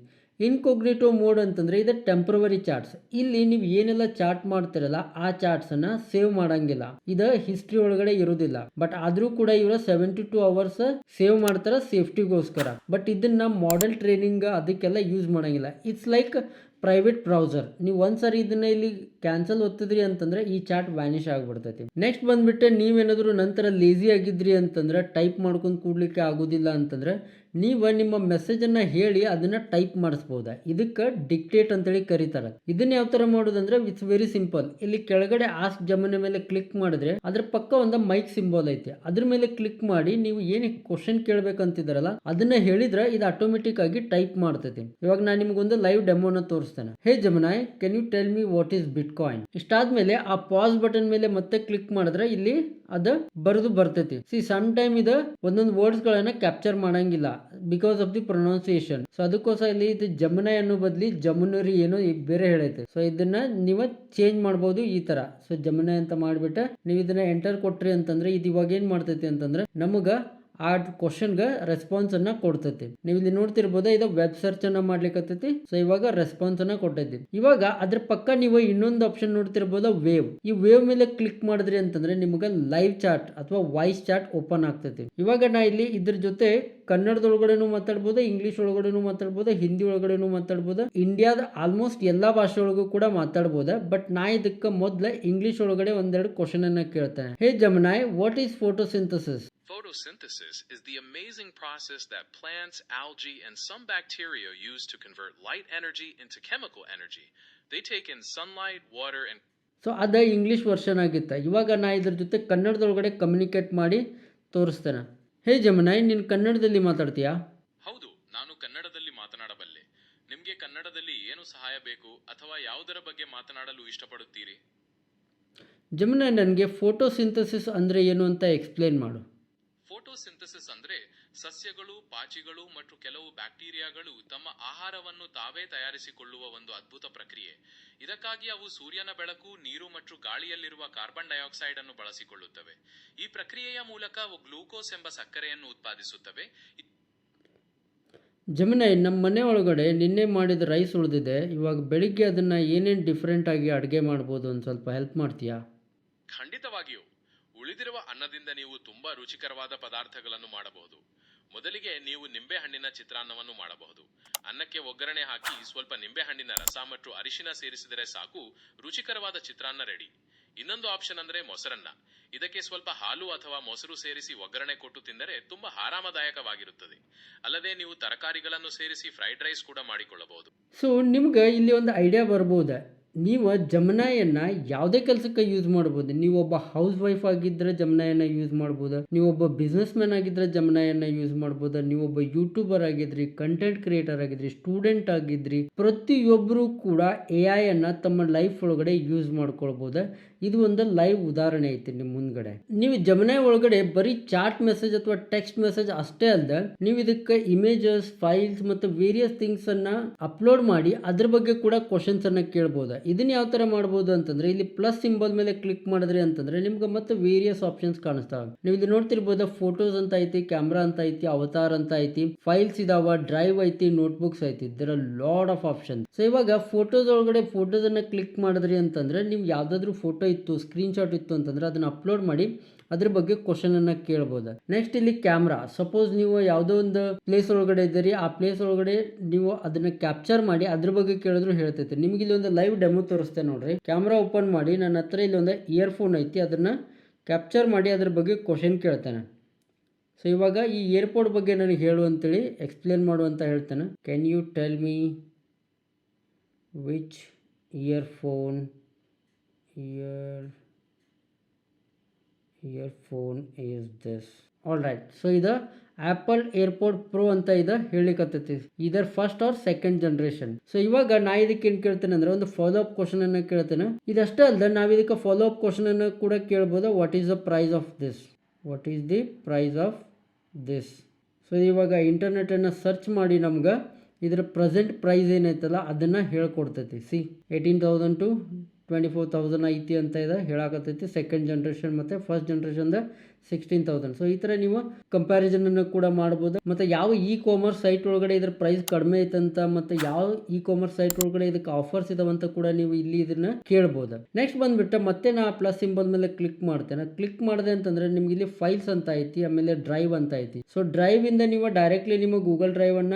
ಇನ್ಕಾಗ್ನಿಟೋ ಮೋಡ್ ಅಂತಂದ್ರೆ ಇದು ಟೆಂಪ್ರವರಿ ಚಾರ್ಟ್ಸ್. ಇಲ್ಲಿ ನೀವು ಏನೆಲ್ಲ ಚಾರ್ಟ್ ಮಾಡ್ತಿರಲ್ಲ ಆ ಚಾರ್ಟ್ಸ್ ಅನ್ನ ಸೇವ್ ಮಾಡಂಗಿಲ್ಲ, ಇದು ಹಿಸ್ಟ್ರಿ ಒಳಗಡೆ ಇರುವುದಿಲ್ಲ. ಬಟ್ ಆದ್ರೂ ಕೂಡ ಇವರ 72 ಅವರ್ಸ್ ಸೇವ್ ಮಾಡ್ತಾರ ಸೇಫ್ಟಿಗೋಸ್ಕರ. ಬಟ್ ಇದನ್ನ ಮಾಡೆಲ್ ಟ್ರೈನಿಂಗ್ ಅದಕ್ಕೆಲ್ಲ ಯೂಸ್ ಮಾಡಂಗಿಲ್ಲ. It's like private browser. ನೀವು ಒಂದ್ಸರಿ ಇದನ್ನ ಇಲ್ಲಿ ಕ್ಯಾನ್ಸಲ್ ಒತ್ತಿದ್ರಿ ಅಂತಂದ್ರೆ ಈ ಚಾಟ್ ವ್ಯಾನಿಷ್ ಆಗ್ಬಿಡ್ತೈತಿ. ನೆಕ್ಸ್ಟ್ ಬಂದ್ಬಿಟ್ಟು ನೀವೇನಾದ್ರು ನಂತರ ಲೇಜಿ ಆಗಿದ್ರಿ ಅಂತಂದ್ರೆ ಟೈಪ್ ಮಾಡ್ಕೊಂಡು ಕೂಡ್ಲಿಕ್ಕೆ ಆಗೋದಿಲ್ಲ ಅಂತಂದ್ರೆ ನೀವು ನಿಮ್ಮ ಮೆಸೇಜನ್ನು ಹೇಳಿ ಅದನ್ನು ಟೈಪ್ ಮಾಡಿಸ್ಬೋದ. ಇದಕ್ಕೆ ಡಿಕ್ಟೇಟ್ ಅಂತೇಳಿ ಕರೀತಾರೆ. ಇದನ್ನ ಯಾವ ಥರ ಮಾಡೋದಂದ್ರೆ ಇಟ್ಸ್ ವೆರಿ ಸಿಂಪಲ್. ಇಲ್ಲಿ ಕೆಳಗಡೆ ಆಸ್ಕ್ ಜಮನಿ ಮೇಲೆ ಕ್ಲಿಕ್ ಮಾಡಿದ್ರೆ ಅದ್ರ ಪಕ್ಕ ಒಂದು ಮೈಕ್ ಸಿಂಬಲ್ ಐತೆ, ಅದ್ರ ಮೇಲೆ ಕ್ಲಿಕ್ ಮಾಡಿ ನೀವು ಏನು ಕ್ವಶನ್ ಕೇಳಬೇಕಂತಿದಾರಲ್ಲ ಅದನ್ನ ಹೇಳಿದ್ರೆ ಇದು ಆಟೋಮೆಟಿಕ್ ಆಗಿ ಟೈಪ್ ಮಾಡ್ತೈತಿ. ಇವಾಗ ನಾನು ನಿಮ್ಗೊಂದು ಲೈವ್ ಡೆಮೋನ ತೋರಿಸ್ತೇನೆ. Hey Gemini, can you tell me what is bitcoin? ಇಷ್ಟಾದ್ಮೇಲೆ ಆ ಪಾಸ್ ಬಟನ್ ಮೇಲೆ ಮತ್ತೆ ಕ್ಲಿಕ್ ಮಾಡಿದ್ರೆ ಇಲ್ಲಿ ಅದ ಬರೆದು ಬರ್ತೈತಿ. ಸಮ್ ಟೈಮ್ ಇದು ಒಂದೊಂದು ವರ್ಡ್ಸ್ ಗಳನ್ನ ಕ್ಯಾಪ್ಚರ್ ಮಾಡಂಗಿಲ್ಲ because of the pronunciation. So ಅದಕ್ಕೋಸ್ಕರ ಇಲ್ಲಿ ಇದು ಜಮುನೈ ಅನ್ನೋ ಬದಲಿ ಜಮುನರಿ ಏನೋ ಬೇರೆ ಹೇಳೈತೆ. ಸೊ ಇದನ್ನ ನೀವು ಚೇಂಜ್ ಮಾಡಬಹುದು ಈ ತರ. ಸೊ ಜಮುನೈ ಅಂತ ಮಾಡ್ಬಿಟ್ಟು ನೀವು ಇದನ್ನ ಎಂಟರ್ ಕೊಟ್ರಿ ಅಂತಂದ್ರೆ ಇದು ಇವಾಗ ಏನ್ ಮಾಡ್ತೈತಿ ಅಂತಂದ್ರೆ ನಮಗ ಆ ಕ್ವಶನ್ಗೆ ರೆಸ್ಪಾನ್ಸ್ ಅನ್ನ ಕೊಡ್ತೈತಿ. ನೀವು ಇಲ್ಲಿ ನೋಡ್ತಿರ್ಬೋದು ಇದು ವೆಬ್ ಸರ್ಚ್ ಅನ್ನ ಮಾಡ್ಲಿಕ್ಕತ್ತೈತಿ. ಸೊ ಇವಾಗ ರೆಸ್ಪಾನ್ಸ್ ಅನ್ನ ಕೊಟ್ಟೈತಿ. ಇವಾಗ ಅದ್ರ ಪಕ್ಕ ನೀವು ಇನ್ನೊಂದು ಆಪ್ಷನ್ ನೋಡ್ತಿರ್ಬೋದು, ವೇವ್. ಈ ವೇವ್ ಮೇಲೆ ಕ್ಲಿಕ್ ಮಾಡಿದ್ರಿ ಅಂತಂದ್ರೆ ನಿಮಗೆ ಲೈವ್ ಚಾಟ್ ಅಥವಾ ವಾಯ್ಸ್ ಚಾಟ್ ಓಪನ್ ಆಗ್ತೈತಿ. ಇವಾಗ ನಾ ಇಲ್ಲಿ ಇದ್ರ ಜೊತೆ ಕನ್ನಡದೊಳಗಡೆನೂ ಮಾತಾಡ್ಬೋದು, ಇಂಗ್ಲಿಷ್ ಒಳಗಡೆನೂ ಮಾತಾಡ್ಬೋದು, ಹಿಂದಿ ಒಳಗಡೆನೂ ಮಾತಾಡ್ಬೋದು, ಇಂಡಿಯಾದ ಆಲ್ಮೋಸ್ಟ್ ಎಲ್ಲಾ ಭಾಷೆ ಒಳಗೂ ಕೂಡ ಮಾತಾಡ್ಬೋದು. ಬಟ್ ನಾ ಇದಕ್ಕೆ ಮೊದ್ಲ ಇಂಗ್ಲಿಷ್ ಒಳಗಡೆ ಒಂದೆರಡು ಕ್ವಶನ್ ಅನ್ನ ಕೇಳ್ತೇನೆ. Hey Gemini, what is photosynthesis? Photosynthesis is the amazing process that plants, algae, and some bacteria use to convert light energy into chemical energy. They take in sunlight, water, and so ಅದ English version ಆಗಿತ್ತ. ಇವಾಗ ನಾ ಇದ್ರ ಜೊತೆ ಕನ್ನಡದೊಳಗಡೆ communicate ಮಾಡಿ ತೋರಿಸ್ತೇನೆ. Hey ಜಮನಾಯ್, ನೀನು ಕನ್ನಡದಲ್ಲಿ ಮಾತಾಡ್ತೀಯಾ? ಹೌದು, ನಾನು ಕನ್ನಡದಲ್ಲಿ ಮಾತನಾಡಬಲ್ಲೆ. ನಿಮಗೆ ಕನ್ನಡದಲ್ಲಿ ಏನು ಸಹಾಯ ಬೇಕು ಅಥವಾ ಯಾವುದರ ಬಗ್ಗೆ ಮಾತನಾಡಲು ಇಷ್ಟಪಡುತ್ತೀರಿ? ಜಮನಾಯ್, ನನಗೆ ಫೋಟೋಸಿಂಥಸಿಸ್ ಅಂದ್ರೆ ಏನು ಅಂತ ಎಕ್ಸ್ಪ್ಲೇನ್ ಮಾಡು. ಫೋಟೋಸಿಂಥಸಿಸ್ ಅಂದ್ರೆ ಸಸ್ಯಗಳು, ಪಾಚಿಗಳು ಮತ್ತು ಕೆಲವು ಬ್ಯಾಕ್ಟೀರಿಯಾಗಳು ತಮ್ಮ ಆಹಾರವನ್ನು ತಾವೇ ತಯಾರಿಸಿಕೊಳ್ಳುವ ಒಂದು ಅದ್ಭುತ ಪ್ರಕ್ರಿಯೆ. ಇದಕ್ಕಾಗಿ ಅವು ಸೂರ್ಯನ ಬೆಳಕು, ನೀರು ಮತ್ತು ಗಾಳಿಯಲ್ಲಿರುವ ಕಾರ್ಬನ್ ಡೈಆಕ್ಸೈಡ್ ಅನ್ನು ಬಳಸಿಕೊಳ್ಳುತ್ತವೆ. ಈ ಪ್ರಕ್ರಿಯೆಯ ಮೂಲಕ ಅವು ಗ್ಲೂಕೋಸ್ ಎಂಬ ಸಕ್ಕರೆಯನ್ನು ಉತ್ಪಾದಿಸುತ್ತವೆ. ಜಮನಾಯ್, ನಮ್ಮ ಮನೆ ಒಳಗಡೆ ನಿನ್ನೆ ಮಾಡಿದ ರೈಸ್ ಉಳಿದಿದೆ. ಇವಾಗ ಬೆಳಿಗ್ಗೆ ಅದನ್ನ ಏನೇನು ಡಿಫ್ರೆಂಟ್ ಆಗಿ ಅಡುಗೆ ಮಾಡ್ಬೋದು ಒಂದು ಸ್ವಲ್ಪ ಹೆಲ್ಪ್ ಮಾಡ್ತೀಯಾ? ಖಂಡಿತವಾಗಿಯೂ. ಉಳಿದಿರುವ ಅನ್ನದಿಂದ ನೀವು ತುಂಬಾ ರುಚಿಕರವಾದ ಪದಾರ್ಥಗಳನ್ನು ಮಾಡಬಹುದು. ಮೊದಲಿಗೆ ನೀವು ನಿಂಬೆ ಹಣ್ಣಿನ ಚಿತ್ರಾನ್ನವನ್ನು ಮಾಡಬಹುದು. ಅನ್ನಕ್ಕೆ ಒಗ್ಗರಣೆ ಹಾಕಿ ಸ್ವಲ್ಪ ನಿಂಬೆ ಹಣ್ಣಿನ ರಸ ಮತ್ತು ಅರಿಶಿನ ಸೇರಿಸಿದರೆ ಸಾಕು, ರುಚಿಕರವಾದ ಚಿತ್ರಾನ್ನ ರೆಡಿ. ಇನ್ನೊಂದು ಆಪ್ಷನ್ ಅಂದ್ರೆ ಮೊಸರನ್ನ. ಇದಕ್ಕೆ ಸ್ವಲ್ಪ ಹಾಲು ಅಥವಾ ಮೊಸರು ಸೇರಿಸಿ ಒಗ್ಗರಣೆ ಕೊಟ್ಟು ತಿಂದರೆ ತುಂಬಾ ಆರಾಮದಾಯಕವಾಗಿರುತ್ತದೆ. ಅಲ್ಲದೆ ನೀವು ತರಕಾರಿಗಳನ್ನು ಸೇರಿಸಿ ಫ್ರೈಡ್ ರೈಸ್ ಕೂಡ ಮಾಡಿಕೊಳ್ಳಬಹುದು. ಸೊ ನಿಮ್ಗೆ ಇಲ್ಲಿ ಒಂದು ಐಡಿಯಾ ಬರ್ಬೋದ, ನೀವು ಜಮನಾಯನ್ನ ಯಾವುದೇ ಕೆಲಸಕ್ಕೆ ಯೂಸ್ ಮಾಡ್ಬೋದು. ನೀವೊಬ್ಬ ಹೌಸ್ ವೈಫ್ ಆಗಿದ್ದರೆ ಜಮನಾಯನ್ನ ಯೂಸ್ ಮಾಡ್ಬೋದು, ನೀವೊಬ್ಬ ಬಿಸ್ನೆಸ್ ಮ್ಯಾನ್ ಆಗಿದ್ದರೆ ಜಮನಾಯನ್ನ ಯೂಸ್ ಮಾಡ್ಬೋದು, ನೀವೊಬ್ಬ ಯೂಟ್ಯೂಬರ್ ಆಗಿದ್ರಿ, ಕಂಟೆಂಟ್ ಕ್ರಿಯೇಟರ್ ಆಗಿದ್ರಿ, ಸ್ಟೂಡೆಂಟ್ ಆಗಿದ್ರಿ, ಪ್ರತಿಯೊಬ್ಬರು ಕೂಡ AI ಅನ್ನ ತಮ್ಮ ಲೈಫ್ ಒಳಗಡೆ ಯೂಸ್ ಮಾಡ್ಕೊಳ್ಬೋದು. ಇದು ಒಂದು ಲೈವ್ ಉದಾಹರಣೆ ಐತಿ ನಿಮ್ಮ ಮುಂದ್ಗಡೆ. ನೀವು ಜಮನಾಯ್ ಒಳಗಡೆ ಬರೀ ಚಾಟ್ ಮೆಸೇಜ್ ಅಥವಾ ಟೆಕ್ಸ್ಟ್ ಮೆಸೇಜ್ ಅಷ್ಟೇ ಅಲ್ಲದೆ ನೀವು ಇದಕ್ಕೆ ಇಮೇಜಸ್, ಫೈಲ್ಸ್ ಮತ್ತು ವೇರಿಯಸ್ ಥಿಂಗ್ಸ್ ಅನ್ನ ಅಪ್ಲೋಡ್ ಮಾಡಿ ಅದ್ರ ಬಗ್ಗೆ ಕೂಡ ಕ್ವಶನ್ಸ್ ಅನ್ನ ಕೇಳ್ಬೋದು. ಇದನ್ನ ಯಾವ ತರ ಮಾಡಬಹುದು ಅಂತಂದ್ರೆ ಇಲ್ಲಿ ಪ್ಲಸ್ ಸಿಂಬಲ್ ಮೇಲೆ ಕ್ಲಿಕ್ ಮಾಡಿದ್ರಿ ಅಂತಂದ್ರೆ ನಿಮ್ಗೆ ಮತ್ತೆ ವೇರಿಯಸ್ ಆಪ್ಷನ್ಸ್ ಕಾಣಿಸ್ತಾವೆ. ನೀವು ಇಲ್ಲಿ ನೋಡ್ತಿರ್ಬೋದು, ಫೋಟೋಸ್ ಅಂತ ಐತಿ, ಕ್ಯಾಮ್ರಾ ಅಂತ ಐತಿ, ಅವತಾರ್ ಅಂತ ಐತಿ, ಫೈಲ್ಸ್ ಇದಾವ, ಡ್ರೈವ್ ಐತಿ, ನೋಟ್ಬುಕ್ಸ್ ಐತಿ. There are lot of option. So ಇವಾಗ ಫೋಟೋಸ್ ಒಳಗಡೆ ಫೋಟೋಸ್ ಅನ್ನ ಕ್ಲಿಕ್ ಮಾಡಿದ್ರಿ ಅಂತಂದ್ರೆ ನೀವು ಯಾವ್ದಾದ್ರು ಫೋಟೋ ಇತ್ತು, ಸ್ಕ್ರೀನ್ ಶಾಟ್ ಇತ್ತು ಅಂತಂದ್ರೆ ಅದನ್ನ ಅಪ್ಲೋಡ್ ಮಾಡಿ ಅದ್ರ ಬಗ್ಗೆ ಕ್ವಶನ್ ಅನ್ನ ಕೇಳಬಹುದು. ನೆಕ್ಸ್ಟ್ ಇಲ್ಲಿ ಕ್ಯಾಮ್ರಾ. ಸಪೋಸ್ ನೀವು ಯಾವುದೋ ಒಂದು ಪ್ಲೇಸ್ ಒಳಗಡೆ ಇದ್ದೀರಿ, ಆ ಪ್ಲೇಸ್ ಒಳಗಡೆ ನೀವು ಅದನ್ನ ಕ್ಯಾಪ್ಚರ್ ಮಾಡಿ ಅದ್ರ ಬಗ್ಗೆ ಕೇಳಿದ್ರು ಹೇಳ್ತೈತೆ. ನಿಮ್ಗೆ ಇಲ್ಲಿ ಒಂದು ಲೈವ್ ಡೆಮೋ ತೋರಿಸ್ತೇನೆ ನೋಡ್ರಿ. ಕ್ಯಾಮ್ರಾ ಓಪನ್ ಮಾಡಿ ನನ್ನ ಹತ್ರ ಇಲ್ಲಿ ಒಂದು ಇಯರ್ಫೋನ್ ಐತಿ, ಅದನ್ನ ಕ್ಯಾಪ್ಚರ್ ಮಾಡಿ ಅದ್ರ ಬಗ್ಗೆ ಕ್ವಶನ್ ಕೇಳ್ತೇನೆ. ಸೊ ಇವಾಗ ಈ ಏರ್ಪೋರ್ಟ್ ಬಗ್ಗೆ ನನಗೆ ಹೇಳು ಅಂತೇಳಿ ಎಕ್ಸ್ಪ್ಲೇನ್ ಮಾಡು ಅಂತ ಹೇಳ್ತೇನೆ. Can you tell me which earphone is this? All right. So ಇದು ಆಪಲ್ ಏರ್ಪೋರ್ಟ್ ಪ್ರೋ ಅಂತ ಇದು ಹೇಳಿಕತ್ತೈತಿ, either first or second generation. So ಇವಾಗ ನಾ ಇದಕ್ಕೆ ಏನು ಕೇಳ್ತೇನೆ ಅಂದ್ರೆ ಒಂದು ಫಾಲೋ ಅಪ್ ಕ್ವಶನ್ ಅನ್ನ ಕೇಳ್ತೇನೆ. ಇದಷ್ಟೇ ಅಲ್ಲದೆ ನಾವು ಇದಕ್ಕೆ ಫಾಲೋ ಅಪ್ ಕ್ವಶನ್ ಅನ್ನು ಕೂಡ ಕೇಳ್ಬೋದು. What is the price of this? What is the price of this? So ಇವಾಗ ಇಂಟರ್ನೆಟನ್ನು ಸರ್ಚ್ ಮಾಡಿ ನಮ್ಗೆ ಇದರ ಪ್ರೆಸೆಂಟ್ ಪ್ರೈಸ್ ಏನೈತಲ್ಲ ಅದನ್ನು ಹೇಳ್ಕೊಡ್ತೈತಿ. 18,000 to 24,000 ಐತಿ ಅಂತ ಇದೆ ಹೇಳಾಕತ್ತೈತಿ. ಸೆಕೆಂಡ್ ಜನ್ರೇಷನ್ ಮತ್ತು ಫಸ್ಟ್ ಜನ್ರೇಷನ್ದ 16,000. ಸೊ ಈ ಥರ ನೀವು ಕಂಪ್ಯಾರಿಸನನ್ನು ಕೂಡ ಮಾಡ್ಬೋದು. ಮತ್ತು ಯಾವ ಕಾಮರ್ಸ್ ಸೈಟ್ ಒಳಗಡೆ ಇದ್ರ ಪ್ರೈಸ್ ಕಡಿಮೆ ಐತಂತ ಮತ್ತು ಯಾವ ಕಾಮರ್ಸ್ ಸೈಟ್ ಒಳಗಡೆ ಇದಕ್ಕೆ ಆಫರ್ಸ್ ಇದಾವಂತ ಕೂಡ ನೀವು ಇಲ್ಲಿ ಇದನ್ನ ಕೇಳ್ಬೋದು. ನೆಕ್ಸ್ಟ್ ಬಂದ್ಬಿಟ್ಟು ಮತ್ತೆ ನಾ ಪ್ಲಸ್ ಸಿಂಬಲ್ ಮೇಲೆ ಕ್ಲಿಕ್ ಮಾಡ್ತೇನೆ. ಕ್ಲಿಕ್ ಮಾಡಿದೆ ಅಂತಂದ್ರೆ ನಿಮ್ಗೆ ಇಲ್ಲಿ ಫೈಲ್ಸ್ ಅಂತ ಐತಿ, ಆಮೇಲೆ ಡ್ರೈವ್ ಅಂತ ಐತಿ. ಸೊ ಡ್ರೈವ್ ಇಂದ ನೀವು ಡೈರೆಕ್ಟ್ಲಿ ನಿಮ್ಮ ಗೂಗಲ್ ಡ್ರೈವ್ ಅನ್ನ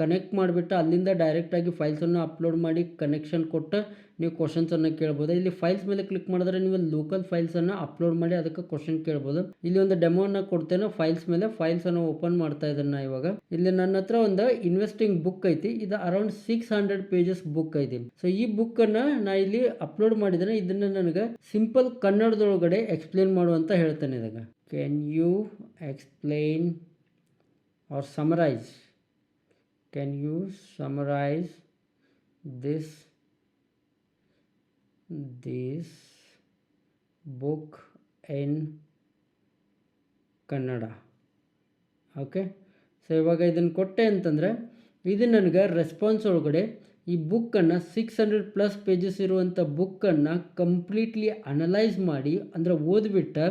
ಕನೆಕ್ಟ್ ಮಾಡಿಬಿಟ್ಟು ಅಲ್ಲಿಂದ ಡೈರೆಕ್ಟಾಗಿ ಫೈಲ್ಸನ್ನು ಅಪ್ಲೋಡ್ ಮಾಡಿ ಕನೆಕ್ಷನ್ ಕೊಟ್ಟು ನೀವು ಕ್ವಶನ್ಸನ್ನು ಕೇಳ್ಬೋದು. ಇಲ್ಲಿ ಫೈಲ್ಸ್ ಮೇಲೆ ಕ್ಲಿಕ್ ಮಾಡಿದ್ರೆ ನೀವು ಲೋಕಲ್ ಫೈಲ್ಸನ್ನು ಅಪ್ಲೋಡ್ ಮಾಡಿ ಅದಕ್ಕೆ ಕ್ವಶನ್ ಕೇಳ್ಬೋದು. ಇಲ್ಲಿ ಒಂದು ಡೆಮೋನ ಕೊಡ್ತೇನೆ ಫೈಲ್ಸ್ ಮೇಲೆ. ಫೈಲ್ಸನ್ನು ಓಪನ್ ಮಾಡ್ತಾ ಇದ್ದೇನೆ ಇವಾಗ. ಇಲ್ಲಿ ನನ್ನ ಹತ್ರ ಒಂದು ಇನ್ವೆಸ್ಟಿಂಗ್ ಬುಕ್ ಐತಿ. ಇದು ಅರೌಂಡ್ 600 ಪೇಜಸ್ ಬುಕ್ ಐತಿ. ಸೊ ಈ ಬುಕ್ಕನ್ನು ನಾ ಇಲ್ಲಿ ಅಪ್ಲೋಡ್ ಮಾಡಿದ್ದೇನೆ. ಇದನ್ನು ನನಗೆ ಸಿಂಪಲ್ ಕನ್ನಡದೊಳಗಡೆ ಎಕ್ಸ್ಪ್ಲೇನ್ ಮಾಡುವಂತ ಹೇಳ್ತೇನೆ. ಇದಾಗ can you explain or summarize, can you summarize this book in Kannada? Okay, so ಇವಾಗ ಇದನ್ನು ಕೊಟ್ಟೆ ಅಂತಂದರೆ ಇದು ನನಗೆ ರೆಸ್ಪಾನ್ಸ್ ಒಳಗಡೆ ಈ ಬುಕ್ಕನ್ನು 600+ ಪೇಜಸ್ ಇರುವಂಥ ಬುಕ್ಕನ್ನು ಕಂಪ್ಲೀಟ್ಲಿ ಅನಲೈಸ್ ಮಾಡಿ ಅಂದರೆ ಓದ್ಬಿಟ್ಟು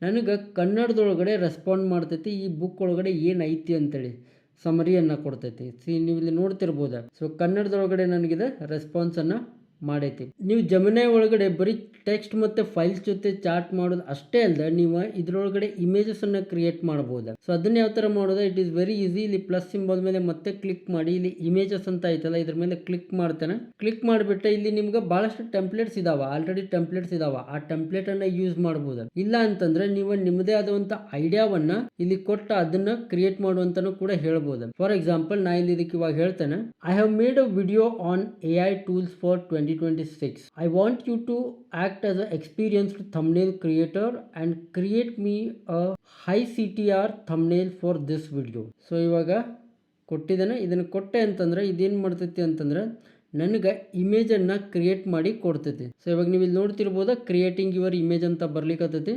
ನನಗೆ ಕನ್ನಡದೊಳಗಡೆ ರೆಸ್ಪಾಂಡ್ ಮಾಡ್ತೈತಿ. ಈ ಬುಕ್ ಒಳಗಡೆ ಏನೈತಿ ಅಂತೇಳಿ ಸಮರಿಯನ್ನು ಕೊಡ್ತೈತಿ. ನೀವು ಇಲ್ಲಿ ನೋಡ್ತಿರ್ಬೋದು. ಸೊ ಕನ್ನಡದೊಳಗಡೆ ನನಗಿದೆ ರೆಸ್ಪಾನ್ಸನ್ನು ಮಾಡೈತಿ. ನೀವು ಜಮಿನೈ ಒಳಗಡೆ ಬರೀ ಟೆಕ್ಸ್ಟ್ ಮತ್ತು ಫೈಲ್ಸ್ ಜೊತೆ ಚಾಟ್ ಮಾಡೋದು ಅಷ್ಟೇ ಅಲ್ಲದೆ ನೀವು ಇದರೊಳಗಡೆ ಇಮೇಜಸನ್ನು ಕ್ರಿಯೇಟ್ ಮಾಡ್ಬೋದು. ಸೊ ಅದನ್ನ ಯಾವ ಥರ ಮಾಡೋದು? It is very easy. ಇಲ್ಲಿ ಪ್ಲಸ್ ಸಿಂಬಲ್ ಮೇಲೆ ಮತ್ತೆ ಕ್ಲಿಕ್ ಮಾಡಿ ಇಲ್ಲಿ ಇಮೇಜಸ್ ಅಂತ ಐತಲ್ಲ ಇದ್ರ ಮೇಲೆ ಕ್ಲಿಕ್ ಮಾಡ್ತೇನೆ. ಕ್ಲಿಕ್ ಮಾಡಿಬಿಟ್ಟು ಇಲ್ಲಿ ನಿಮ್ಗೆ ಭಾಳಷ್ಟು ಟೆಂಪ್ಲೇಟ್ಸ್ ಇದಾವೆ, ಆಲ್ರೆಡಿ ಟೆಂಪ್ಲೇಟ್ಸ್ ಇದಾವೆ. ಆ ಟೆಂಪ್ಲೇಟನ್ನು ಯೂಸ್ ಮಾಡ್ಬೋದು. ಇಲ್ಲ ಅಂತಂದ್ರೆ ನೀವು ನಿಮ್ಮದೇ ಆದಂಥ ಐಡಿಯಾವನ್ನು ಇಲ್ಲಿ ಕೊಟ್ಟು ಅದನ್ನ ಕ್ರಿಯೇಟ್ ಮಾಡುವಂತನೂ ಕೂಡ ಹೇಳ್ಬೋದು. ಫಾರ್ ಎಕ್ಸಾಂಪಲ್ ನಾ ಇಲ್ಲಿ ಇದಕ್ಕೆ ಇವಾಗ ಹೇಳ್ತೇನೆ, I have made a video on AI tools for 2026. I want you to act as an experienced thumbnail creator and create me a high CTR thumbnail for this video. So ಇವಾಗ ಕೊಟ್ಟಿದ್ದೇನೆ. ಇದನ್ನು ಕೊಟ್ಟೆ ಅಂತಂದ್ರೆ ಇದೇನು ಮಾಡ್ತೈತಿ ಅಂತಂದ್ರೆ ನನಗೆ ಇಮೇಜನ್ನು ಕ್ರಿಯೇಟ್ ಮಾಡಿ ಕೊಡ್ತೈತಿ. ಸೊ ಇವಾಗ ನೀವು ಇಲ್ಲಿ ನೋಡ್ತಿರ್ಬೋದ ಕ್ರಿಯೇಟಿಂಗ್ ಯುವರ್ ಇಮೇಜ್ ಅಂತ ಬರ್ಲಿಕ್ಕತ್ತೈತಿ.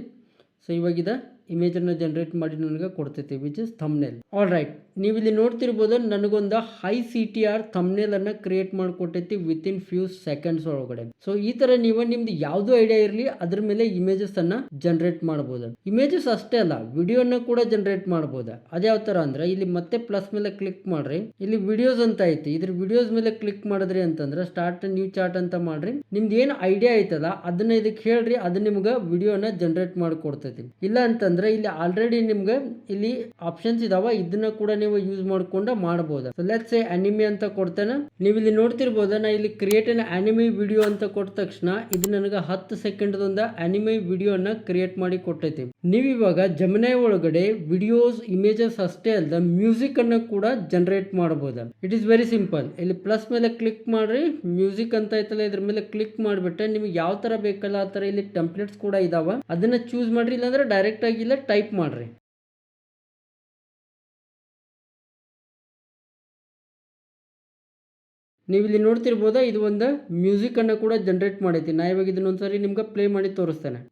ಸೊ ಇವಾಗ ಇಮೇಜನ್ನು ಜನರೇಟ್ ಮಾಡಿ ನನಗೆ ಕೊಡ್ತೈತಿ which is thumbnail. All right, ನೀವು ಇಲ್ಲಿ ನೋಡ್ತಿರ್ಬೋದು ನನಗೊಂದು ಹೈ CTR ಥಂಬ್ನೇಲನ್ನು ಕ್ರಿಯೇಟ್ ಮಾಡಿಕೊಟ್ಟೈತಿ ವಿತಿನ್ ಫ್ಯೂ ಸೆಕೆಂಡ್ಸ್ ಒಳಗಡೆ. ಸೊ ಈ ಥರ ನೀವು ನಿಮ್ದು ಯಾವುದು ಐಡಿಯಾ ಇರಲಿ ಅದ್ರ ಮೇಲೆ ಇಮೇಜಸನ್ನು ಜನರೇಟ್ ಮಾಡ್ಬೋದು. ಇಮೇಜಸ್ ಅಷ್ಟೇ ಅಲ್ಲ, ವಿಡಿಯೋನ ಕೂಡ ಜನರೇಟ್ ಮಾಡ್ಬೋದು. ಅದ್ಯಾವ ಥರ ಅಂದರೆ ಇಲ್ಲಿ ಮತ್ತೆ ಪ್ಲಸ್ ಮೇಲೆ ಕ್ಲಿಕ್ ಮಾಡ್ರಿ. ಇಲ್ಲಿ ವಿಡಿಯೋಸ್ ಅಂತ ಐತಿ. ಇದ್ರ ವಿಡಿಯೋಸ್ ಮೇಲೆ ಕ್ಲಿಕ್ ಮಾಡಿದ್ರಿ ಅಂತಂದ್ರೆ ಸ್ಟಾರ್ಟ್ ನ್ಯೂ ಚಾರ್ಟ್ ಅಂತ ಮಾಡ್ರಿ. ನಿಮ್ದು ಏನು ಐಡಿಯಾ ಐತಲ್ಲ ಅದನ್ನ ಇದಕ್ಕೆ ಹೇಳ್ರಿ, ಅದು ನಿಮ್ಗೆ ವಿಡಿಯೋನ ಜನರೇಟ್ ಮಾಡಿಕೊಡ್ತೈತಿ. ಇಲ್ಲ ಅಂತಂದ್ರೆ ಇಲ್ಲಿ ಆಲ್ರೆಡಿ ನಿಮ್ಗೆ ಇಲ್ಲಿ ಆಪ್ಷನ್ಸ್ ಇದಾವ, ಇದನ್ನ ಕೂಡ ನೀವು ಯೂಸ್ ಮಾಡ್ಕೊಂಡು ಮಾಡಬಹುದು. ಸೊ ಲೆಟ್ಸ್ ಸೇ ಅನಿಮೆ ಅಂತ ಕೊಡ್ತೇನೆ. ನೀವು ಇಲ್ಲಿ ನೋಡ್ತಿರ್ಬೋದು ನಾ ಇಲ್ಲಿ ಕ್ರಿಯೇಟ್ ಅನ್ ಅನಿಮೆ ವಿಡಿಯೋ ಅಂತ ಕೊಟ್ಟ ತಕ್ಷಣ ಇದು ನನಗೆ 10 ಸೆಕೆಂಡ್ ಒಂದು ಅನಿಮೆ ವಿಡಿಯೋನ ಕ್ರಿಯೇಟ್ ಮಾಡಿ ಕೊಟ್ಟೈತಿ. ನೀವು ಇವಾಗ ಜಮಿನೈ ಒಳಗಡೆ ವಿಡಿಯೋಸ್ ಇಮೇಜಸ್ ಅಷ್ಟೇ ಅಲ್ಲದೆ ಮ್ಯೂಸಿಕ್ ಅನ್ನು ಕೂಡ ಜನರೇಟ್ ಮಾಡಬಹುದು. It is very simple. ಇಲ್ಲಿ ಪ್ಲಸ್ ಮೇಲೆ ಕ್ಲಿಕ್ ಮಾಡ್ರಿ, ಮ್ಯೂಸಿಕ್ ಅಂತ ಐತಲ್ಲ ಇದ್ರ ಮೇಲೆ ಕ್ಲಿಕ್ ಮಾಡಿಬಿಟ್ಟೆ ನಿಮ್ಗೆ ಯಾವ ತರ ಬೇಕಲ್ಲ ಆ ತರ ಇಲ್ಲಿ ಟೆಂಪ್ಲೇಟ್ಸ್ ಕೂಡ ಇದಾವ, ಅದನ್ನ ಚೂಸ್ ಮಾಡ್ರಿ. ಇಲ್ಲಾಂದ್ರೆ ಡೈರೆಕ್ಟ್ ಆಗಿ ಇಲ್ಲ ಟೈಪ್ ಮಾಡ್ರಿ. ನೀವು ಇಲ್ಲಿ ನೋಡ್ತಿರ್ಬೋದಾ ಇದು ಒಂದು ಮ್ಯೂಸಿಕ್ ಅನ್ನು ಕೂಡ ಜನರೇಟ್ ಮಾಡೈತಿ. ನಾ ಇವಾಗ ಇದನ್ನ ಒಂದ್ಸರಿ ನಿಮ್ಗೆ ಪ್ಲೇ ಮಾಡಿ ತೋರಿಸ್ತೇನೆ.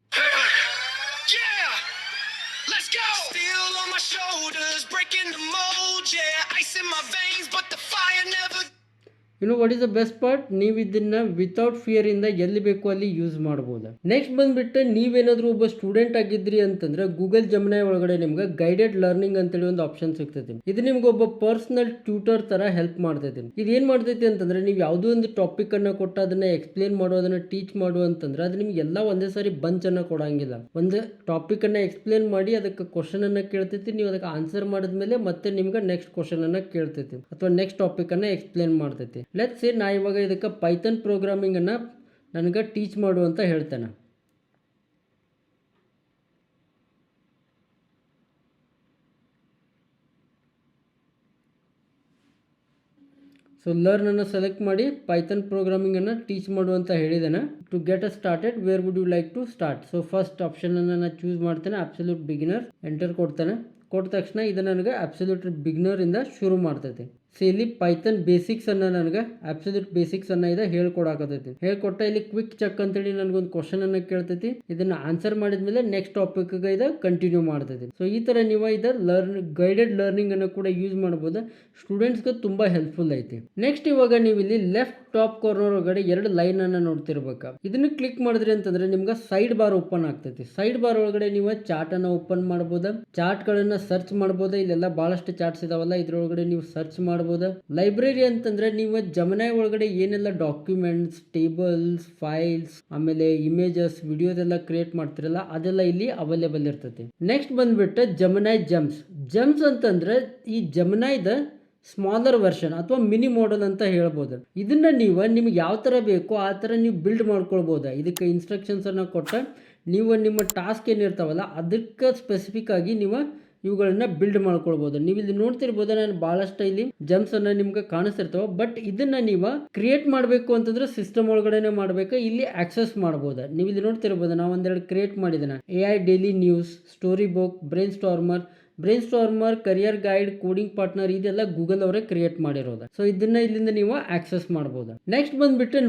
You know what is the best part? ನೀವು ಇದನ್ನ ವಿತೌಟ್ ಫಿಯರ್ ಇಂದ ಎಲ್ಲಿ ಬೇಕು ಅಲ್ಲಿ ಯೂಸ್ ಮಾಡಬಹುದು. ನೆಕ್ಸ್ಟ್ ಬಂದ್ಬಿಟ್ಟು ನೀವೇನಾದ್ರೂ ಒಬ್ಬ ಸ್ಟೂಡೆಂಟ್ ಆಗಿದ್ರಿ ಅಂತಂದ್ರೆ ಗೂಗಲ್ ಜಮಿನೈ ಒಳಗಡೆ ನಿಮ್ಗೆ ಗೈಡೆಡ್ ಲರ್ನಿಂಗ್ ಅಂತೇಳಿ ಒಂದು ಆಪ್ಷನ್ ಸಿಗ್ತೈತಿ. ಇದು ನಿಮ್ಗೆ ಒಬ್ಬ ಪರ್ಸನಲ್ ಟ್ಯೂಟರ್ ತರ ಹೆಲ್ಪ್ ಮಾಡ್ತೈತಿ. ಇದು ಏನ್ ಮಾಡ್ತೈತಿ ಅಂತಂದ್ರೆ ನೀವು ಯಾವುದೋ ಒಂದು ಟಾಪಿಕ್ ಅನ್ನ ಕೊಟ್ಟು ಅದನ್ನ ಎಕ್ಸ್ಪ್ಲೇನ್ ಮಾಡೋ ಅದನ್ನ ಟೀಚ್ ಮಾಡು ಅಂತಂದ್ರೆ ಅದು ನಿಮ್ಗೆ ಎಲ್ಲ ಒಂದೇ ಸಾರಿ ಬಂಚ್ ಅನ್ನ ಕೊಡಂಗಿಲ್ಲ. ಒಂದು ಟಾಪಿಕ್ ಅನ್ನ ಎಕ್ಸ್ಪ್ಲೇನ್ ಮಾಡಿ ಅದಕ್ಕೆ ಕ್ವಶನ್ ಅನ್ನ ಕೇಳ್ತೈತಿ. ನೀವು ಅದಕ್ಕೆ ಆನ್ಸರ್ ಮಾಡಿದ್ಮೇಲೆ ಮತ್ತೆ ನಿಮ್ಗೆ ನೆಕ್ಸ್ಟ್ ಕ್ವಶನ್ ಅನ್ನ ಕೇಳ್ತೈತಿ ಅಥವಾ ನೆಕ್ಸ್ಟ್ ಟಾಪಿಕ್ ಅನ್ನ ಎಕ್ಸ್ಪ್ಲೇನ್ ಮಾಡ್ತೈತಿ. ಲೆಟ್ಸ್ ಸೇ ನಾ ಇವಾಗ ಇದಕ್ಕೆ ಪೈಥಾನ್ ಪ್ರೋಗ್ರಾಮಿಂಗ್ ಅನ್ನ ನನಗೆ ಟೀಚ್ ಮಾಡು ಅಂತ ಹೇಳ್ತೇನೆ. ಸೊ ಲರ್ನ್ ಅನ್ನು ಸೆಲೆಕ್ಟ್ ಮಾಡಿ ಪೈಥಾನ್ ಪ್ರೋಗ್ರಾಮಿಂಗ್ ಅನ್ನು ಟೀಚ್ ಮಾಡು ಅಂತ ಹೇಳಿದ್ದೇನೆ. To get a started where would you like to start? So first option ಅನ್ನು ನಾನು ಚೂಸ್ ಮಾಡ್ತೇನೆ, ಅಬ್ಸಲ್ಯೂಟ್ ಬಿಗಿನರ್. ಎಂಟರ್ ಕೊಡ್ತೇನೆ. ಕೊಟ್ಟ ತಕ್ಷಣ ಇದು ನನಗೆ ಅಬ್ಸಲ್ಯೂಟ್ ಬಿಗಿನರ್ ಇಂದ ಶುರು ಮಾಡ್ತೈತಿ. ಸೊ ಇಲ್ಲಿ ಪೈಥಾನ್ ಬೇಸಿಕ್ಸ್ ಅನ್ನ ನನಗೆ ಅಬ್ಸಲ್ಯೂಟ್ ಬೇಸಿಕ್ಸ್ ಅನ್ನ ಇದೆ ಹೇಳ್ಕೊಡಾಕತೈತಿ. ಹೇಳ್ಕೊಟ್ಟ ಇಲ್ಲಿ ಕ್ವಿಕ್ ಚೆಕ್ ಅಂತೇಳಿ ನನಗೊಂದು ಕ್ವಶನ್ ಅನ್ನ ಕೇಳ್ತೈತಿ. ಇದನ್ನ ಆನ್ಸರ್ ಮಾಡಿದ್ಮೇಲೆ ನೆಕ್ಸ್ಟ್ ಟಾಪಿಕ್ ಇದು ಕಂಟಿನ್ಯೂ ಮಾಡ್ತೈತಿ. ಸೊ ಈ ತರ ನೀವು ಇದು ಗೈಡೆಡ್ ಲರ್ನಿಂಗ್ ಅನ್ನು ಕೂಡ ಯೂಸ್ ಮಾಡಬಹುದು. ಸ್ಟೂಡೆಂಟ್ಸ್ಗೆ ತುಂಬಾ ಹೆಲ್ಪ್ಫುಲ್ ಐತಿ. ನೆಕ್ಸ್ಟ್ ಇವಾಗ ನೀವು ಇಲ್ಲಿ ಲೆಫ್ಟ್ ಟಾಪ್ ಕಾರ್ನರ್ ಒಳಗಡೆ 2 ಲೈನ್ ಅನ್ನ ನೋಡ್ತಿರ್ಬೇಕು. ಇದನ್ನ ಕ್ಲಿಕ್ ಮಾಡಿದ್ರಿ ಅಂತಂದ್ರೆ ನಿಮ್ಗೆ ಸೈಡ್ ಬಾರ್ ಓಪನ್ ಆಗ್ತೈತಿ. ಸೈಡ್ ಬಾರ್ ಒಳಗಡೆ ನೀವು ಚಾರ್ಟ್ ಅನ್ನ ಓಪನ್ ಮಾಡಬಹುದು, ಚಾರ್ಟ್ ಗಳನ್ನ ಸರ್ಚ್ ಮಾಡಬಹುದು. ಇಲ್ಲೆಲ್ಲ ಬಹಳಷ್ಟು ಚಾರ್ಟ್ಸ್ ಇದಾವಲ್ಲ ಇದ್ರೊಳಗಡೆ ನೀವು ಸರ್ಚ್ ಮಾಡಬಹುದು. ಲೈಬ್ರರಿ ಅಂತಂದ್ರೆ ನೀವು ಜಮಿನೈ ಒಳಗಡೆ ಏನೆಲ್ಲ ಡಾಕ್ಯುಮೆಂಟ್ಸ್, ಟೇಬಲ್ಸ್, ಫೈಲ್ಸ್, ಆಮೇಲೆ ಇಮೇಜಸ್, ವಿಡಿಯೋಸ್ ಎಲ್ಲ ಕ್ರಿಯೇಟ್ ಮಾಡ್ತಿರಲ್ಲ ಅದೆಲ್ಲ ಇಲ್ಲಿ ಅವೈಲೇಬಲ್ ಇರ್ತೈತಿ. ನೆಕ್ಸ್ಟ್ ಬಂದ್ಬಿಟ್ಟು ಜಮಿನೈ ಜೆಮ್ಸ್. ಜೆಮ್ಸ್ ಅಂತಂದ್ರೆ ಈ ಜಮಿನೈದ ಸ್ಮಾಲರ್ ವರ್ಷನ್ ಅಥವಾ ಮಿನಿ ಮಾಡೆಲ್ ಅಂತ ಹೇಳ್ಬೋದು. ಇದನ್ನ ನಿಮ್ಗೆ ಯಾವ ಥರ ಬೇಕೋ ಆ ಥರ ನೀವು ಬಿಲ್ಡ್ ಮಾಡ್ಕೊಳ್ಬೋದು. ಇದಕ್ಕೆ ಇನ್ಸ್ಟ್ರಕ್ಷನ್ಸನ್ನು ಕೊಟ್ಟ ನೀವು ನಿಮ್ಮ ಟಾಸ್ಕ್ ಏನಿರ್ತಾವಲ್ಲ ಅದಕ್ಕೆ ಸ್ಪೆಸಿಫಿಕ್ ಆಗಿ ನೀವು ಇವುಗಳನ್ನ ಬಿಲ್ಡ್ ಮಾಡ್ಕೊಳ್ಬೋದು. ನೀವು ಇಲ್ಲಿ ನೋಡ್ತಿರ್ಬೋದು, ನಾನು ಭಾಳಷ್ಟು ಇಲ್ಲಿ ಜಂಪ್ಸ್ ಅನ್ನ ನಿಮ್ಗೆ ಕಾಣಿಸ್ತಿರ್ತಾವೆ. ಬಟ್ ಇದನ್ನ ನೀವು ಕ್ರಿಯೇಟ್ ಮಾಡಬೇಕು ಅಂತಂದ್ರೆ ಸಿಸ್ಟಮ್ ಒಳಗಡೆನೆ ಮಾಡಬೇಕು. ಇಲ್ಲಿ ಆಕ್ಸೆಸ್ ಮಾಡ್ಬೋದು. ನೀವು ಇಲ್ಲಿ ನೋಡ್ತಿರ್ಬೋದು, ನಾವು ಒಂದೆರಡು ಕ್ರಿಯೇಟ್ ಮಾಡಿದ್ದೇನೆ. AI daily news, story book, brain Starmer, career guide, coding partner, ಇದೆಲ್ಲ ಗೂಗಲ್ ಅವರೇ ಕ್ರಿಯೇಟ್ ಮಾಡಿರೋದು. ಸೊ ಇದನ್ನ ಇಲ್ಲಿಂದ ನೀವು ಆಕ್ಸೆಸ್ ಮಾಡಬಹುದು. ನೆಕ್ಸ್ಟ್ ಬಂದ್ಬಿಟ್ಟು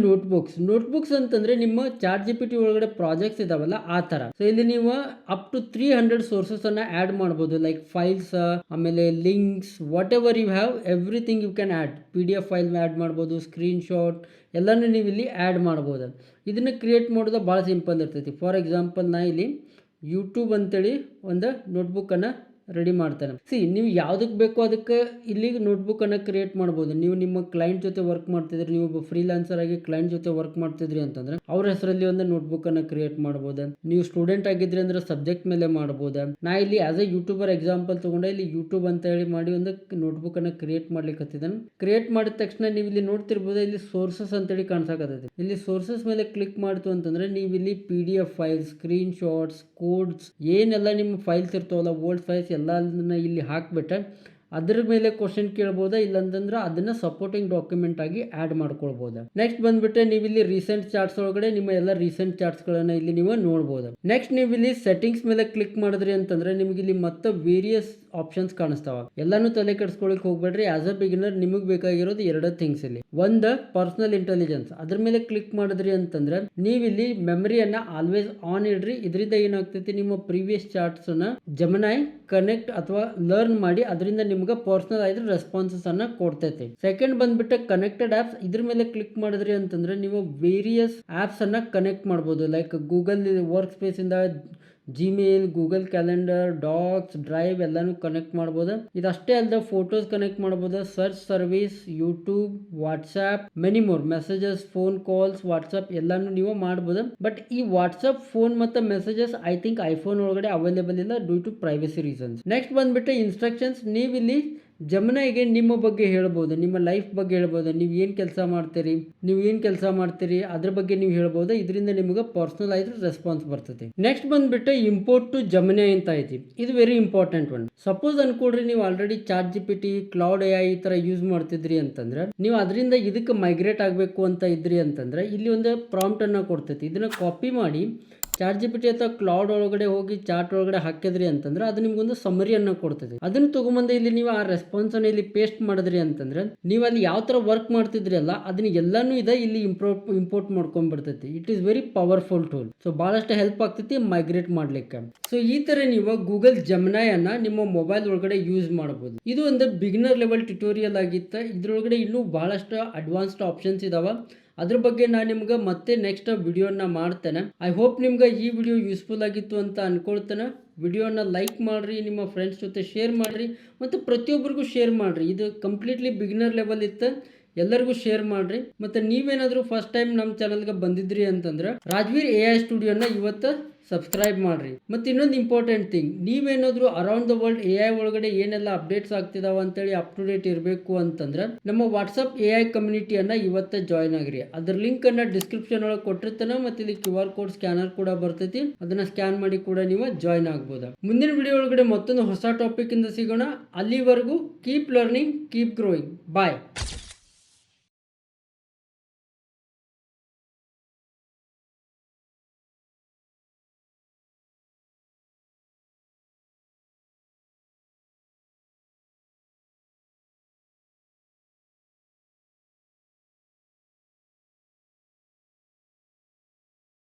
ನೋಟ್ಬುಕ್ಸ್ ಅಂತಂದ್ರೆ ನಿಮ್ಮ ChatGPT ಒಳಗಡೆ ಪ್ರಾಜೆಕ್ಟ್ಸ್ ಇದಾವಲ್ಲ ಆ ತರ. ಸೊ ಇಲ್ಲಿ ನೀವು ಅಪ್ ಟು 300 ಸೋರ್ಸಸ್ ಅನ್ನ ಆಡ್ ಮಾಡಬಹುದು. ಲೈಕ್ ಫೈಲ್ಸ್, ಆಮೇಲೆ links, whatever you have, everything you can add. PDF file add ಮಾಡ್ಬೋದು, ಸ್ಕ್ರೀನ್ ಶಾಟ್ ಎಲ್ಲಾನು ನೀವು ಇಲ್ಲಿ ಆಡ್ ಮಾಡಬಹುದು. ಇದನ್ನ ಕ್ರಿಯೇಟ್ ಮಾಡೋದು ಭಾಳ ಸಿಂಪಲ್ ಇರ್ತೈತಿ. ಫಾರ್ ಎಕ್ಸಾಂಪಲ್ ನಾ ಇಲ್ಲಿ ಯೂಟ್ಯೂಬ್ ಅಂತೇಳಿ ಒಂದು ನೋಟ್ಬುಕ್ ಅನ್ನ ರೆಡಿ ಮಾಡ್ತಾನೆ. ನೀವು ಯಾವುದಕ್ಕೆ ಬೇಕೋ ಅದಕ್ಕೆ ಇಲ್ಲಿ ನೋಟ್ಬುಕ್ ಅನ್ನ ಕ್ರಿಯೇಟ್ ಮಾಡ್ಬೋದು. ನೀವು ನಿಮ್ಮ ಕ್ಲೈಂಟ್ ಜೊತೆ ವರ್ಕ್ ಮಾಡ್ತಿದ್ರಿ, ನೀವು ಒಬ್ಬ ಫ್ರೀಲಾನ್ಸರ್ ಆಗಿ ಕ್ಲೈಂಟ್ ಜೊತೆ ವರ್ಕ್ ಮಾಡ್ತಿದ್ರಿ ಅಂತಂದ್ರೆ ಅವ್ರ ಹೆಸರಲ್ಲಿ ಒಂದು ನೋಟ್ಬುಕ್ ಅನ್ನ ಕ್ರಿಯೇಟ್ ಮಾಡ್ಬೋದು. ನೀವು ಸ್ಟೂಡೆಂಟ್ ಆಗಿದ್ರಿ ಅಂದ್ರೆ ಸಬ್ಜೆಕ್ಟ್ ಮೇಲೆ ಮಾಡ್ಬೋದು. ನಾ ಇಲ್ಲಿ ಆಸ್ ಎ ಯೂಟ್ಯೂಬರ್ ಎಕ್ಸಾಂಪಲ್ ತಗೊಂಡೆ ಇಲ್ಲಿ ಯೂಟ್ಯೂಬ್ ಅಂತ ಹೇಳಿ ಮಾಡಿ ಒಂದು ನೋಟ್ಬುಕ್ ಅನ್ನ ಕ್ರಿಯೇಟ್ ಮಾಡ್ಲಿಕ್ಕೆ ಹತ್ತಿದ್ದಾನೆ. ಕ್ರಿಯೇಟ್ ಮಾಡಿದ ತಕ್ಷಣ ನೀವು ಇಲ್ಲಿ ನೋಡ್ತಿರ್ಬೋದು, ಇಲ್ಲಿ ಸೋರ್ಸಸ್ ಅಂತೇಳಿ ಕಾಣಿಸಕತ್ತೈತಿ. ಇಲ್ಲಿ ಸೋರ್ಸಸ್ ಮೇಲೆ ಕ್ಲಿಕ್ ಮಾಡ್ತು ಅಂತಂದ್ರೆ ನೀವು ಇಲ್ಲಿ PDF files, screenshots, codes ಏನೆಲ್ಲ ನಿಮ್ಮ ಫೈಲ್ಸ್ ಇರ್ತಾವಲ್ಲ, ಓಲ್ಡ್ ಫೈಲ್ಸ್ ಎಲ್ಲ ಇಲ್ಲಿ ಹಾಕ್ಬಿಟ್ಟೆ ಅದ್ರ ಮೇಲೆ ಕ್ವಶನ್ ಕೇಳ್ಬೋದಾ, ಇಲ್ಲಂತಂದ್ರೆ ಅದನ್ನ ಸಪೋರ್ಟಿಂಗ್ ಡಾಕ್ಯುಮೆಂಟ್ ಆಗಿ ಆಡ್ ಮಾಡ್ಕೊಳ್ಬಹುದು. ನೆಕ್ಸ್ಟ್ ಬಂದ್ಬಿಟ್ಟೆ ನೀವು ಇಲ್ಲಿ ರೀಸೆಂಟ್ ಚಾರ್ಟ್ಸ್ ಒಳಗಡೆ ನಿಮ್ಮ ಎಲ್ಲ ರೀಸೆಂಟ್ ಚಾರ್ಟ್ಸ್ ಗಳನ್ನ ಇಲ್ಲಿ ನೀವು ನೋಡಬಹುದು. ನೆಕ್ಸ್ಟ್ ನೀವು ಇಲ್ಲಿ ಸೆಟ್ಟಿಂಗ್ಸ್ ಮೇಲೆ ಕ್ಲಿಕ್ ಮಾಡಿದ್ರಿ ಅಂತಂದ್ರೆ ನಿಮ್ಗೆ ಇಲ್ಲಿ ಮತ್ತೆ ವೇರಿಯಸ್ ಆಪ್ಷನ್ಸ್ ಕಾಣಿಸ್ತಾವ. ಎಲ್ಲಾನು ತಲೆ ಕೆಡಿಸ್ಕೊಳಕ್ ಹೋಗ್ಬೇಡ್ರಿ. ಆಸ್ ಅ ಬಿಗಿನರ್ ನಿಮಗೆ ಬೇಕಾಗಿರೋದು ಎರಡು ಥಿಂಗ್ಸ್ ಇಲ್ಲಿ. ಒಂದು ಪರ್ಸನಲ್ ಇಂಟೆಲಿಜೆನ್ಸ್, ಅದ್ರ ಮೇಲೆ ಕ್ಲಿಕ್ ಮಾಡಿದ್ರಿ ಅಂತಂದ್ರೆ ನೀವಿಲ್ಲಿ ಮೆಮರಿಯನ್ನ ಆಲ್ವೇಸ್ ಆನ್ ಇಡ್ರಿ. ಇದರಿಂದ ಏನಾಗ್ತೈತಿ, ನಿಮ್ಮ ಪ್ರೀವಿಯಸ್ ಚಾರ್ಟ್ಸ್ ಅನ್ನ ಜೆಮಿನೈ ಕನೆಕ್ಟ್ ಅಥವಾ ಲರ್ನ್ ಮಾಡಿ ಅದರಿಂದ ನಿಮ್ಗೆ ಪರ್ಸನಲ್ ಆಗಿ ರೆಸ್ಪಾನ್ಸಸ್ ಅನ್ನ ಕೊಡ್ತೈತಿ. ಸೆಕೆಂಡ್ ಬಂದ್ಬಿಟ್ಟು ಕನೆಕ್ಟೆಡ್ ಆಪ್ಸ್. ಇದ್ರ ಮೇಲೆ ಕ್ಲಿಕ್ ಮಾಡಿದ್ರಿ ಅಂತಂದ್ರೆ ನೀವು ವೇರಿಯಸ್ ಆಪ್ಸ್ ಅನ್ನ ಕನೆಕ್ಟ್ ಮಾಡಬಹುದು. ಲೈಕ್ ಗೂಗಲ್ ವರ್ಕ್ ಸ್ಪೇಸ್ ಇಂದ Gmail, Google Calendar, Docs, Drive ಎಲ್ಲಾನು ಕನೆಕ್ಟ್ ಮಾಡ್ಬೋದು. ಇದಷ್ಟೇ ಅಲ್ಲದೆ ಫೋಟೋಸ್ ಕನೆಕ್ಟ್ ಮಾಡ್ಬೋದು, search service, YouTube, WhatsApp, many more, messages, phone calls, WhatsApp ಎಲ್ಲಾನು ನೀವು ಮಾಡ್ಬೋದು. ಬಟ್ ಈ ವಾಟ್ಸ್ಆಪ್, ಫೋನ್ ಮತ್ತೆ ಮೆಸೇಜಸ್ ಐ ಥಿಂಕ್ ಐಫೋನ್ ಒಳಗಡೆ ಅವೈಲೇಬಲ್ ಇಲ್ಲ due to privacy reasons. Next ಬಂದ್ಬಿಟ್ಟು ಇನ್ಸ್ಟ್ರಕ್ಷನ್ಸ್. ನೀವಿಲ್ಲಿ ಜೆಮಿನೈಗೆ ನಿಮ್ಮ ಬಗ್ಗೆ ಹೇಳ್ಬೋದು, ನಿಮ್ಮ ಲೈಫ್ ಬಗ್ಗೆ ಹೇಳ್ಬೋದು. ನೀವು ಏನು ಕೆಲಸ ಮಾಡ್ತೀರಿ ಅದ್ರ ಬಗ್ಗೆ ನೀವು ಹೇಳ್ಬೋದು. ಇದರಿಂದ ನಿಮಗೆ ಪರ್ಸನಲ್ ಆಗಿ ರೆಸ್ಪಾನ್ಸ್ ಬರ್ತದೆ. ನೆಕ್ಸ್ಟ್ ಬಂದ್ಬಿಟ್ಟು ಇಂಪೋರ್ಟ್ ಟು ಜೆಮಿನೈ ಅಂತ ಐತಿ. ಇದು ವೆರಿ ಇಂಪಾರ್ಟೆಂಟ್ ಒನ್. ಸಪೋಸ್ ಅನ್ಕೊಡ್ರಿ ನೀವು ಆಲ್ರೆಡಿ ChatGPT, ಕ್ಲೌಡ್ AI ಈ ತರ ಯೂಸ್ ಮಾಡ್ತಿದ್ರಿ ಅಂತಂದ್ರೆ ನೀವು ಅದರಿಂದ ಇದಕ್ಕೆ ಮೈಗ್ರೇಟ್ ಆಗಬೇಕು ಅಂತ ಇದ್ರಿ ಅಂತಂದ್ರೆ ಇಲ್ಲಿ ಒಂದು ಪ್ರಾಂಪ್ಟ್ ಅನ್ನ ಕೊಡ್ತೈತಿ. ಇದನ್ನ ಕಾಪಿ ಮಾಡಿ ChatGPT ಅಥವಾ ಕ್ಲೌಡ್ ಒಳಗಡೆ ಹೋಗಿ ಚಾಟ್ ಒಳಗಡೆ ಹಾಕಿದ್ರಿ ಅಂತಂದ್ರೆ ಅದು ನಿಮ್ಗೊಂದು ಸಮರಿಯನ್ನು ಕೊಡ್ತದೆ. ಅದನ್ನ ತಗೊಂಬಂದು ಇಲ್ಲಿ ನೀವು ಆ ರೆಸ್ಪಾನ್ಸ್ ಅನ್ನ ಇಲ್ಲಿ ಪೇಸ್ಟ್ ಮಾಡಿದ್ರಿ ಅಂತಂದ್ರೆ ನೀವು ಅಲ್ಲಿ ಯಾವ ತರ ವರ್ಕ್ ಮಾಡ್ತಿದ್ರಿ ಅಲ್ಲ ಅದನ್ನ ಎಲ್ಲಾನು ಇದೆ ಇಲ್ಲಿ ಇಂಪೋರ್ಟ್ ಮಾಡ್ಕೊಂಡ್ ಬಿಡ್ತೈತಿ. It is very powerful tool. So ಬಹಳಷ್ಟು ಹೆಲ್ಪ್ ಆಗ್ತೈತಿ ಮೈಗ್ರೇಟ್ ಮಾಡ್ಲಿಕ್ಕೆ. ಸೊ ಈ ತರ ನೀವು ಗೂಗಲ್ ಜೆಮಿನೈ ಅನ್ನ ನಿಮ್ಮ ಮೊಬೈಲ್ ಒಳಗಡೆ ಯೂಸ್ ಮಾಡಬಹುದು. ಇದು ಒಂದು ಬಿಗಿನರ್ ಲೆವೆಲ್ ಟ್ಯುಟೋರಿಯಲ್ ಆಗಿತ್ತು. ಇದ್ರೊಳಗಡೆ ಇನ್ನೂ ಬಹಳಷ್ಟು ಅಡ್ವಾನ್ಸ್ಡ್ ಆಪ್ಷನ್ಸ್ ಇದಾವ. ಅದ್ರ ಬಗ್ಗೆ ನಾನು ನಿಮ್ಗೆ ಮತ್ತೆ ನೆಕ್ಸ್ಟ್ ವಿಡಿಯೋನ ಮಾಡ್ತೇನೆ. ಐ ಹೋಪ್ ನಿಮ್ಗೆ ಈ ವಿಡಿಯೋ ಯೂಸ್ಫುಲ್ ಆಗಿತ್ತು ಅಂತ ಅನ್ಕೊಳ್ತೇನೆ. ವಿಡಿಯೋನ ಲೈಕ್ ಮಾಡ್ರಿ, ನಿಮ್ಮ ಫ್ರೆಂಡ್ಸ್ ಜೊತೆ ಶೇರ್ ಮಾಡ್ರಿ ಮತ್ತು ಪ್ರತಿಯೊಬ್ಬರಿಗೂ ಶೇರ್ ಮಾಡ್ರಿ. ಇದು ಕಂಪ್ಲೀಟ್ಲಿ ಬಿಗಿನರ್ ಲೆವೆಲ್ ಇತ್ತು, ಎಲ್ಲರಿಗೂ ಶೇರ್ ಮಾಡ್ರಿ. ಮತ್ತೆ ನೀವೇನಾದ್ರೂ ಫಸ್ಟ್ ಟೈಮ್ ನಮ್ಮ ಚಾನಲ್ಗೆ ಬಂದಿದ್ರಿ ಅಂತಂದ್ರೆ ರಾಜ್ವೀರ್ AI ಸ್ಟುಡಿಯೋನ ಇವತ್ತು ಸಬ್ಸ್ಕ್ರೈಬ್ ಮಾಡ್ರಿ. ಮತ್ತೆ ಇನ್ನೊಂದು ಇಂಪಾರ್ಟೆಂಟ್ ಥಿಂಗ್, ನೀವೇನಾದ್ರೂ ಅರೌಂಡ್ ದ ವರ್ಲ್ಡ್ AI ಒಳಗಡೆ ಏನೆಲ್ಲ ಅಪ್ಡೇಟ್ಸ್ ಆಗ್ತಿದಾವ ಅಂತೇಳಿ ಅಪ್ ಟು ಡೇಟ್ ಇರಬೇಕು ಅಂತಂದ್ರೆ ನಮ್ಮ ವಾಟ್ಸಪ್ AI ಕಮ್ಯುನಿಟಿಯನ್ನ ಇವತ್ತೇ ಜಾಯ್ನ್ ಆಗ್ರಿ. ಅದ್ರ ಲಿಂಕ್ ಅನ್ನ ಡಿಸ್ಕ್ರಿಪ್ಷನ್ ಒಳಗೆ ಕೊಟ್ಟಿರ್ತಾನೆ. ಮತ್ತೆ ಇಲ್ಲಿ QR ಕೋಡ್ ಸ್ಕ್ಯಾನರ್ ಕೂಡ ಬರ್ತೈತಿ, ಅದನ್ನ ಸ್ಕ್ಯಾನ್ ಮಾಡಿ ಕೂಡ ನೀವು ಜಾಯ್ನ್ ಆಗ್ಬೋದು. ಮುಂದಿನ ವಿಡಿಯೋ ಒಳಗಡೆ ಮತ್ತೊಂದು ಹೊಸ ಟಾಪಿಕ್ ಇಂದ ಸಿಗೋಣ. ಅಲ್ಲಿವರೆಗೂ ಕೀಪ್ ಲರ್ನಿಂಗ್, ಕೀಪ್ ಗ್ರೋಯಿಂಗ್. ಬಾಯ್.